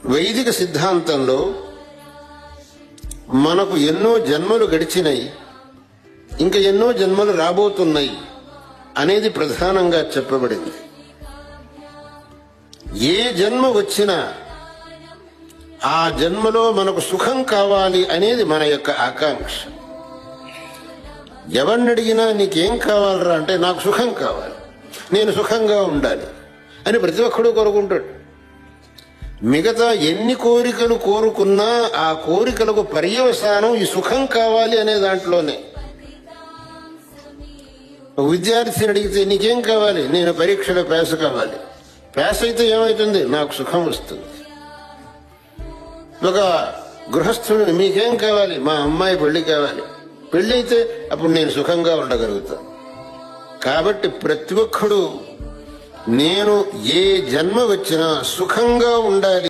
వైదిక సిద్ధాంతంలో మనకు ఎన్నో జన్మలు గడిచినాయి, ఇంకా ఎన్నో జన్మలు రాబోతున్నాయి అనేది ప్రధానంగా చెప్పబడింది. ఏ జన్మ వచ్చినా ఆ జన్మలో మనకు సుఖం కావాలి అనేది మన యొక్క ఆకాంక్ష. ఎవరిని అడిగినా నీకేం కావాలరా అంటే నాకు సుఖం కావాలి, నేను సుఖంగా ఉండాలి అని ప్రతి ఒక్కడూ కోరుకుంటాడు. మిగతా ఎన్ని కోరికలు కోరుకున్నా ఆ కోరికలకు పర్యవసానం ఈ సుఖం కావాలి అనే దాంట్లోనే. విద్యార్థిని అడిగితే నీకేం కావాలి, నేను పరీక్షలో పాస్ కావాలి. పాస్ అయితే ఏమవుతుంది, నాకు సుఖం వస్తుంది. ఒక గృహస్థుడు మీకేం కావాలి, మా అమ్మాయి పెళ్లి కావాలి. పెళ్లి అయితే అప్పుడు నేను సుఖంగా ఉండగలుగుతాను. కాబట్టి ప్రతి ఒక్కడు నేను ఏ జన్మ వచ్చినా సుఖంగా ఉండాలి